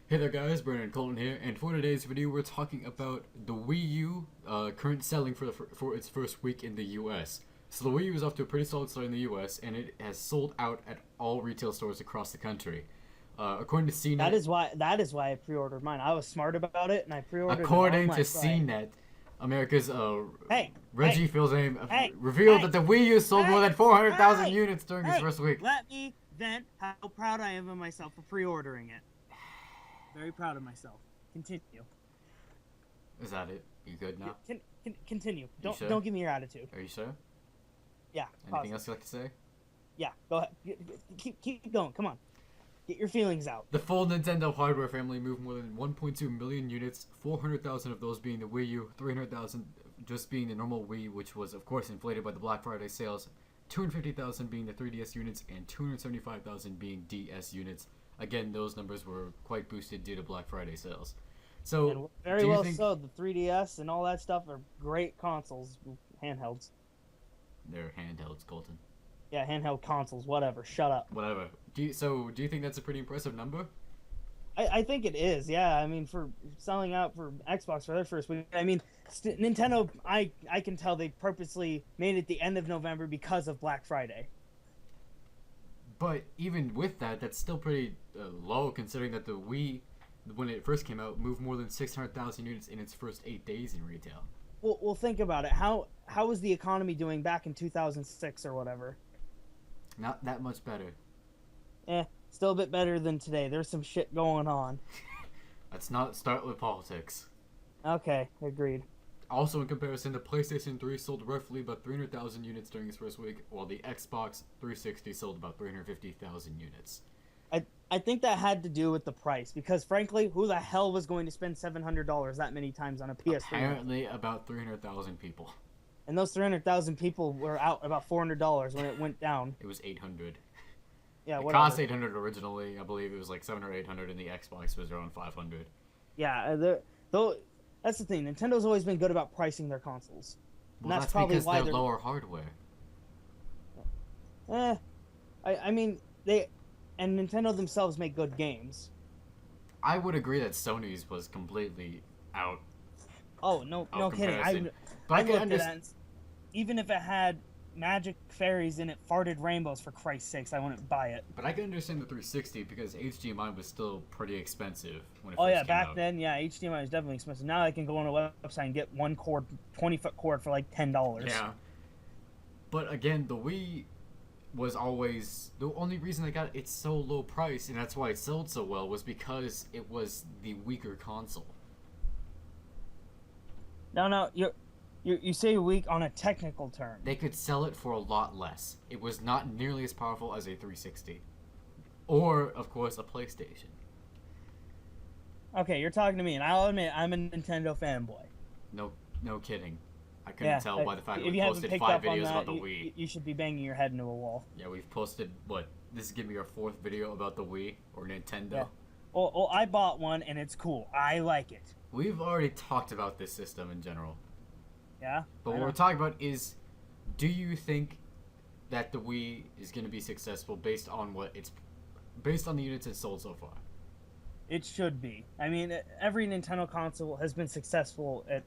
Hey there guys, Brandon and Colton here, and for today's video we're talking about the Wii U current selling for its first week in the US. So the Wii U is off to a pretty solid start in the US, and it has sold out at all retail stores across the country. According to CNET, That is why I pre-ordered mine. I was smart about it, and I pre-ordered it on according my to Friday. CNET, America's Hey, Reggie hey, Fils-Aime hey, revealed that hey, the Wii U sold more hey, than 400,000 hey, units during its hey! first week. Let me vent how proud I am of myself for pre-ordering it. Very proud of myself. Continue. Is that it? You good now? Continue. You sure? Don't give me your attitude. Are you sure? Yeah. Anything else you'd like to say? Yeah. Go ahead. Keep going. Come on. Get your feelings out. The full Nintendo hardware family moved more than 1.2 million units, 400,000 of those being the Wii U, 300,000 just being the normal Wii, which was of course inflated by the Black Friday sales, 250,000 being the 3DS units, and 275,000 being DS units. Again, those numbers were quite boosted due to Black Friday sales. So, And very do you well think so. The 3DS and all that stuff are great consoles, handhelds. they're handhelds, Colton? Yeah, handheld consoles. Whatever. Shut up. Whatever. Do you think that's a pretty impressive number? I think it is, yeah. I mean, for selling out for Xbox for their first week, I mean, Nintendo, I can tell they purposely made it the end of November because of Black Friday. But even with that, that's still pretty low considering that the Wii, when it first came out, moved more than 600,000 units in its first 8 days in retail. Well, think about it. How was the economy doing back in 2006 or whatever? Not that much better. Still a bit better than today. There's some shit going on. Let's not start with politics. Okay, agreed. Also, in comparison, the PlayStation 3 sold roughly about 300,000 units during its first week, while the Xbox 360 sold about 350,000 units. I think that had to do with the price because, frankly, who the hell was going to spend $700 that many times on a PS3? Apparently, about 300,000 people. And those 300,000 people were out about $400 when it went down. It was 800. Yeah, It whatever. cost 800 originally. I believe it was like 700 or 800, and the Xbox was around 500. Yeah, though that's the thing. Nintendo's always been good about pricing their consoles. Well, And that's probably because why they're lower hardware. I mean and Nintendo themselves make good games. I would agree that Sony's was completely out Oh no, of no kidding. comparison. But I I can looked at understand. that. Even if it had magic fairies in it, farted rainbows for Christ's sakes, I wouldn't buy it. But I can understand the 360 because HDMI was still pretty expensive when it Oh first yeah, came back out. then, yeah, HDMI was definitely expensive. Now I can go on a website and get one cord, 20-foot cord for like $10. Yeah. But again, the Wii was always the only reason they got its so low price, and that's why it sold so well, was because it was the weaker console. No, you say weak on a technical term. They could sell it for a lot less. It was not nearly as powerful as a 360, or of course a PlayStation. Okay, you're talking to me, and I'll admit I'm a Nintendo fanboy. No kidding. I couldn't tell by the fact that if we you haven't posted picked 5 up on videos that, about the Wii. you should be banging your head into a wall. Yeah, we've posted what? This is gonna be our 4th video about the Wii or Nintendo. Yeah. Well, I bought one, and it's cool. I like it. We've already talked about this system in general. Yeah. But what we're talking about is, do you think that the Wii is going to be successful based on the units it's sold so far? It should be. I mean, every Nintendo console has been successful at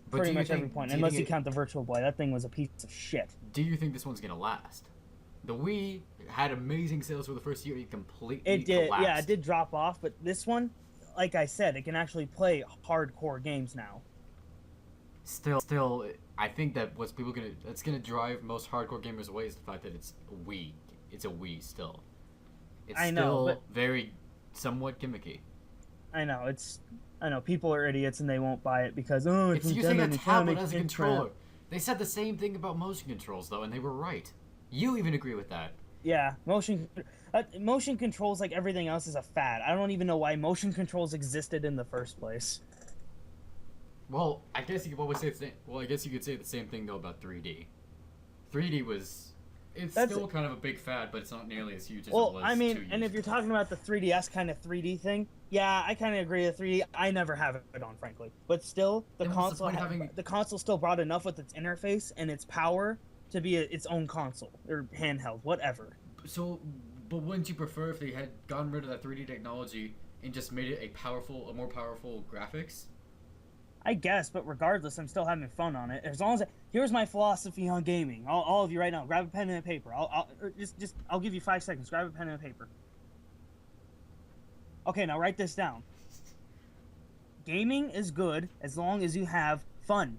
But pretty much every point, unless you count the Virtual Boy. That thing was a piece of shit. Do you think this one's going to last? The Wii had amazing sales for the first year. It completely It did. collapsed. Yeah, it did drop off, but this one, like I said, it can actually play hardcore games now. Still, I think that that's gonna drive most hardcore gamers away is the fact that it's a Wii. It's a Wii still. It's I know, still but very somewhat gimmicky. I know people are idiots and they won't buy it because it's using a Nintendo tablet makes as a it controller. crap. They said the same thing about motion controls though, and they were right. You even agree with that. Yeah, motion controls, like everything else, is a fad. I don't even know why motion controls existed in the first place. Well, I guess you could always say the same. Well, I guess you could say the same thing though about 3D. 3D was. It's still kind of a big fad, but it's not nearly as huge as it was. I mean, 2 years and if you're ago. talking about the 3DS kind of 3D thing, yeah, I kind of agree with 3D. I never have it on, frankly, but still, Then what's the point of having- the console still brought enough with its interface and its power to be its own console or handheld, whatever. So, but wouldn't you prefer if they had gotten rid of that 3D technology and just made it a more powerful graphics? I guess, but regardless, I'm still having fun on it. As long as here's my philosophy on gaming. All of you right now, grab a pen and a paper. I'll give you 5 seconds. Grab a pen and a paper. Okay, now write this down. Gaming is good as long as you have fun.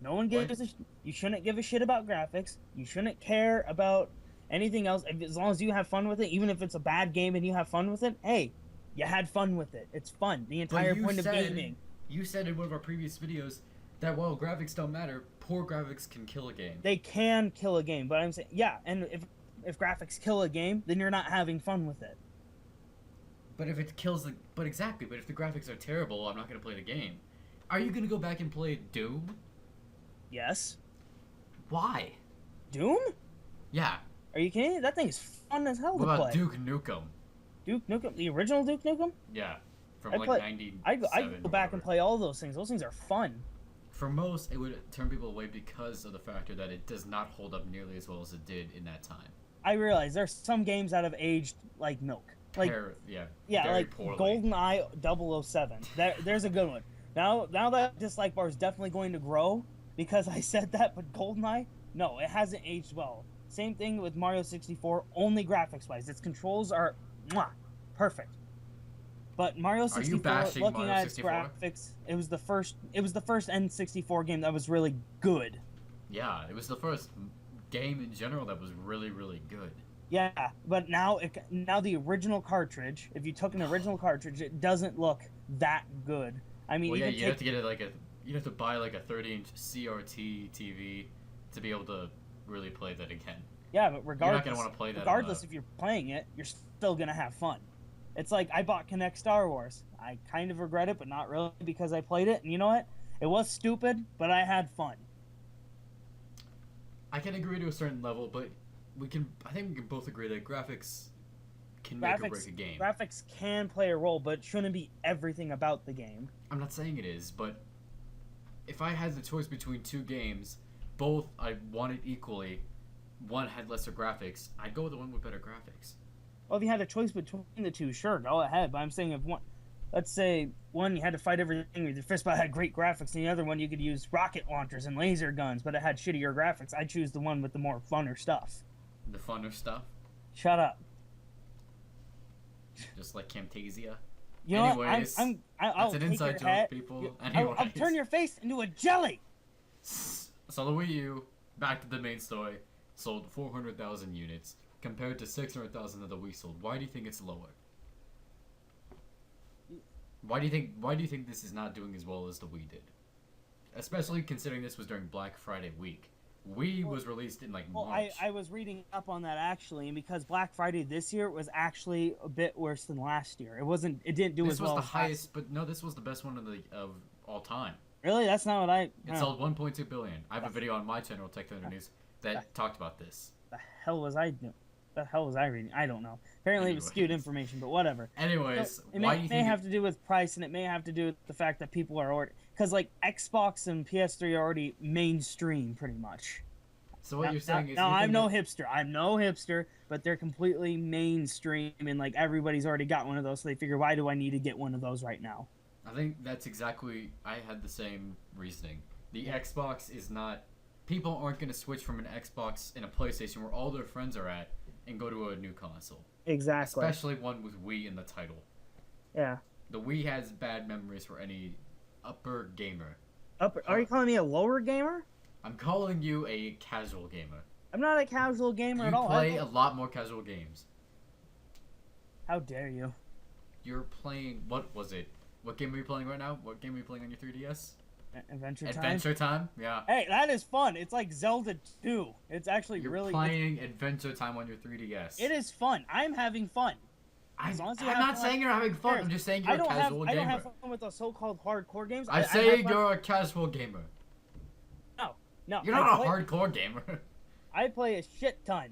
No one gives a you shouldn't give a shit about graphics. You shouldn't care about anything else. As long as you have fun with it, even if it's a bad game and you have fun with it, hey, you had fun with it. It's fun. The entire point of gaming. You said in one of our previous videos that while graphics don't matter, poor graphics can kill a game. They can kill a game, but I'm saying, yeah, and if graphics kill a game, then you're not having fun with it. But if it kills the... But exactly, but if the graphics are terrible, I'm not going to play the game. Are you going to go back and play Doom? Yes. Why? Doom? Yeah. Are you kidding me? That thing is fun as hell to play. What about Duke Nukem? Duke Nukem? The original Duke Nukem? Yeah. From like 97. I go back and play all those things. Those things are fun. For most, it would turn people away because of the factor that it does not hold up nearly as well as it did in that time. I realize there's some games that have aged like milk. Like like poorly. GoldenEye 007. There's a good one. Now that dislike bar is definitely going to grow because I said that, but GoldenEye, no, it hasn't aged well. Same thing with Mario 64, only graphics wise. Its controls are perfect. But Mario 64, looking at its graphics, it was the first N64 game that was really good. Yeah, it was the first game in general that was really, really good. Yeah, but now the original cartridge, if you took an original cartridge, it doesn't look that good. I mean, you have to get it you have to buy like a 30-inch CRT TV to be able to really play that again. Yeah, but regardless, you're not gonna want to play that. Regardless, if you're playing it, you're still gonna have fun. It's like I bought Kinect Star Wars. I kind of regret it, but not really because I played it. And you know what? It was stupid, but I had fun. I can agree to a certain level, but I think we can both agree that graphics can make or break a game. Graphics can play a role, but it shouldn't be everything about the game. I'm not saying it is, but if I had the choice between two games, both I wanted equally, one had lesser graphics, I'd go with the one with better graphics. Well, if you had a choice between the two, sure, go ahead. But I'm saying if one, let's say one you had to fight everything with your fist, but it had great graphics, and the other one you could use rocket launchers and laser guns, but it had shittier graphics, I'd choose the one with the more funner stuff. The funner stuff? Shut up. Just like Camtasia? You know anyways, what? I'll that's an inside joke, people. I'll turn your face into a jelly! So the Wii U, back to the main story, sold 400,000 units, compared to 600,000 that the Wii sold. Why do you think it's lower? Why do you think this is not doing as well as the Wii did? Especially considering this was during Black Friday week. Wii was released in like March. I was reading up on that actually, and because Black Friday this year was actually a bit worse than last year. It didn't do as well. This was the highest, but no, this was the best one of all time. Really? That's not what I... It sold 1.2 billion. I have a video on my channel, Tech Thunder News, that talked about this. The hell was I doing? The hell was I reading? I don't know. Apparently it was skewed information, but whatever. Anyways, so it may have to do with price, and it may have to do with the fact that people are ordering... Because, like, Xbox and PS3 are already mainstream, pretty much. So what you're saying is... No, I'm no hipster, but they're completely mainstream, and, like, everybody's already got one of those, so they figure, why do I need to get one of those right now? I think that's exactly... I had the same reasoning. The Xbox is not... People aren't going to switch from an Xbox and a PlayStation where all their friends are at and go to a new console. Exactly. Especially one with Wii in the title. Yeah. The Wii has bad memories for any upper gamer. Are you calling me a lower gamer? I'm calling you a casual gamer. I'm not a casual gamer at all. You play a lot more casual games. How dare you? You're playing... What was it? What game are you playing right now? What game are you playing on your 3DS? Adventure Time? Adventure Time? Yeah. Hey, that is fun. It's like Zelda 2. It's actually You're really... You're playing Adventure Time on your 3DS. It is fun. I'm having fun. I'm not saying you're having fun. I'm just saying you're a casual gamer. I don't have fun with the so-called hardcore games. I say you're a casual gamer. No. You're not a hardcore gamer. I play a shit ton.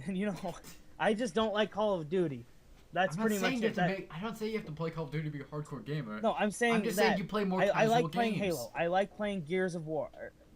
And, you know, I just don't like Call of Duty. That's pretty much it. I don't say you have to play Call of Duty to be a hardcore gamer. No, I'm saying I'm just saying you play more casual games. I like playing Halo. I like playing Gears of War.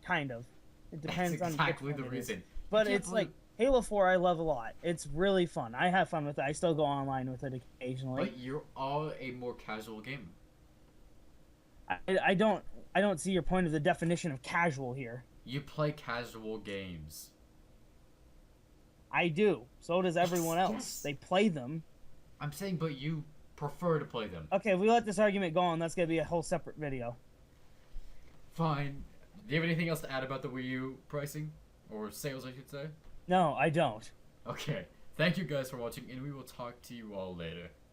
Kind of. It depends on exactly the reason. But it's like Halo 4 I love a lot. It's really fun. I have fun with it. I still go online with it occasionally. But you're all a more casual gamer. I don't see your point of the definition of casual here. You play casual games. I do. So does everyone else. Yes. They play them. I'm saying, but you prefer to play them. Okay, if we let this argument go on, that's gonna be a whole separate video. Fine. Do you have anything else to add about the Wii U pricing? Or sales, I should say? No, I don't. Okay. Thank you guys for watching, and we will talk to you all later.